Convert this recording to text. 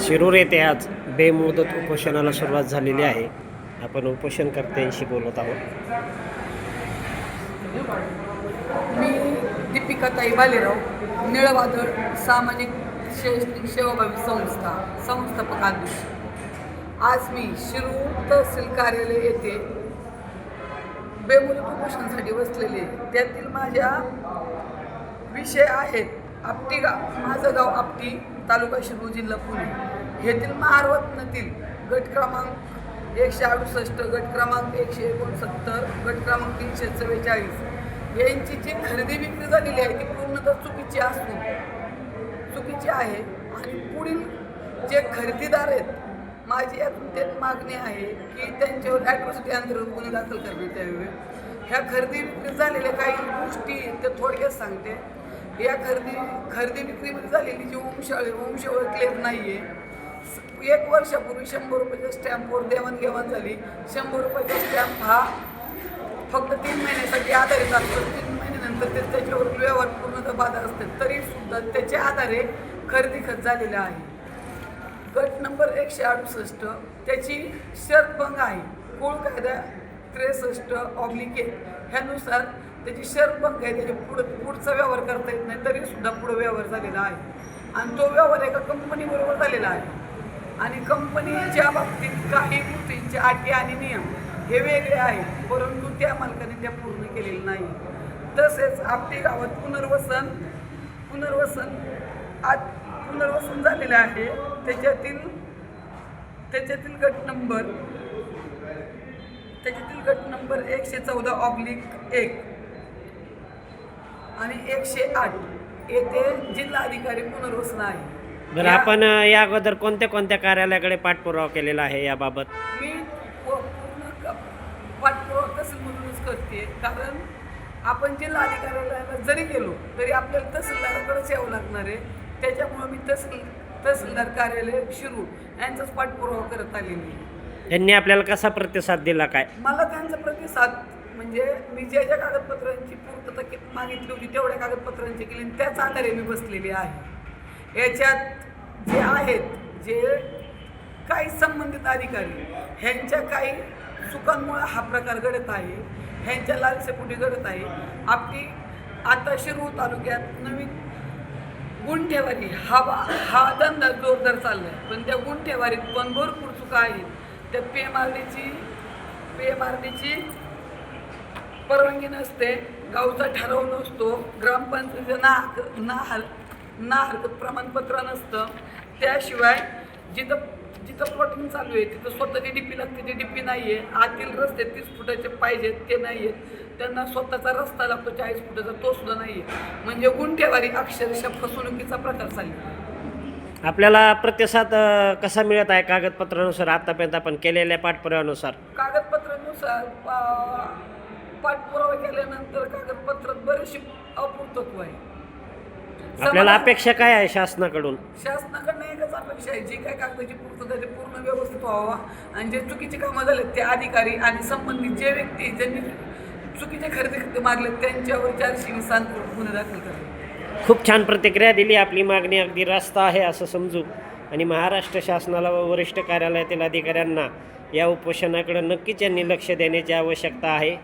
शिरूर येथे आज बेमुदत उपोषणाला सुरुवात झालेली आहे. आपण उपोषणकर्त्यांशी बोलत आहोत. मी दीपिकाताई बालेराव, निळवादळ सामाजिक शैक्षणिक सेवाभावी संस्थापक अध्यक्ष. आज मी शिरूर तहसील कार्यालय येथे बेमुदत उपोषणासाठी बसलेले. त्यातील माझ्या विषय आहेत आपटी माझं गाव आपटी, तालुका शिरूर, जिल्हा पुणे येथील महारत्नातील गट क्रमांक 168, गट क्रमांक 169, गट क्रमांक 344 यांची जी खरेदी विक्री झालेली आहे ती पूर्णतः चुकीची आहे. आणि पुढील जे खरेदीदार आहेत माझी यातून तेच मागणी आहे की त्यांच्यावर ॲट्रॉसिटी अंतर्गत गुन्हे दाखल करण्यात यावे. ह्या खरेदी विक्री झालेल्या काही गोष्टी ते थोडक्यात सांगते. या खरेदी विक्रीमध्ये झालेली जी वंशावळ क्लेम नाही आहे. 1 वर्षापूर्वी 100 रुपयाच्या स्टॅम्पवर देवाणघेवाण झाली. 100 रुपयाचा स्टॅम्प हा फक्त 3 महिन्यासाठी आधारित असतो. 3 महिन्यानंतर त्याच्यावर व्यवहार पूर्णतः बाधा असते, तरीसुद्धा त्याच्या आधारे खरेदी खत झालेला आहे. गट नंबर 168 त्याची शर्तभंग आहे. कुळ कायदा 63/1 ह्यानुसार त्याची शर्तभंग आहे. त्याच्या पुढचा व्यवहार करता येत नाही, तरीसुद्धा पुढे व्यवहार झालेला आहे. आणि तो व्यवहार एका कंपनीबरोबर झालेला आहे. आणि कंपनीच्या बाबतीत काही गोष्टींचे अटी आणि नियम हे वेगळे आहेत, परंतु त्या मालकाने त्या पूर्ण केलेले नाही. तसेच आपटी गावात पुनर्वसन झालेलं आहे. त्याच्यातील गट नंबर 114/1 आणि 108 येथे जिल्हाधिकारी पुनर्वसन आहे. बरं, आपण या अगोदर कोणत्या कार्यालयाकडे पाठपुरावा केलेला आहे याबाबत? मी पूर्ण पाठपुरावा तहसीलमधूनच करते, कारण आपण जिल्हाधिकाऱ्याला जरी गेलो तरी आपल्याला तहसीलदाराकडेच यावं लागणार आहे. त्याच्यामुळे मी तहसीलदार कार्यालय शिरूर यांचाच पाठपुरावा करत आलेली आहे. त्यांनी आपल्याला कसा प्रतिसाद दिला? काय मला त्यांचा प्रतिसाद म्हणजे मी ज्या कागदपत्रांची पूर्तता मागितली होती तेवढ्या कागदपत्रांची केली, त्याच आधारे मी बसलेली आहे. याच्यात जे आहेत जे काही संबंधित अधिकारी ह्यांच्या काही चुकांमुळे हा प्रकार घडत आहे, ह्यांच्या लालसेपोटी घडत आहे. आपली आता शिरूर तालुक्यात नवीन गुंठेवारी हा धंदा जोरदार चालला आहे, पण त्या गुंठेवारीत पण भरपूर चुका आहेत. त्या पीएमआरडीची परवानगी नसते, गावचा ठराव नसतो, ग्रामपंचायतीचं ना हरकत प्रमाणपत्र नसतं. त्याशिवाय जिथं प्लॉटिंग चालू आहे तिथं स्वतःची डीपी लागते, ती डीपी नाही आहे. आतील रस्ते 30 फुटाचे पाहिजेत, ते नाही आहेत. त्यांना स्वतःचा रस्ता लागतो 40 फुटाचा, तो सुद्धा नाही आहे. म्हणजे गुंठेवारी अक्षरशः फसवणुकीचा प्रकार चालला. आपल्याला प्रतिसाद कसा मिळत आहे कागदपत्रानुसार? आतापर्यंत आपण केलेल्या पाठपुराव्यानुसार पाठपुरावा केल्यानंतर कागदपत्रात बरेचशी अपूर्तत्व आहे. आपल्याला अपेक्षा काय आहे शासनाकडून? शासनाकडनं एकच अपेक्षा आहे, जी काय कागदाची पूर्तता ते पूर्ण व्यवस्थित व्हावा. आणि जे चुकीची कामं झाले ते अधिकारी आणि संबंधित जे व्यक्ती ज्यांनी चुकीचे खरेदी मागले त्यांच्यावर 420 गुन्हे दाखल करावे. खूप छान प्रतिक्रिया दिली. आपली मागणी अगदी रास्त आहे असं समजू. आणि महाराष्ट्र शासनाला व वरिष्ठ कार्यालयातील अधिकाऱ्यांना या उपोषणाकडे नक्कीच यांनी लक्ष देण्याची आवश्यकता आहे.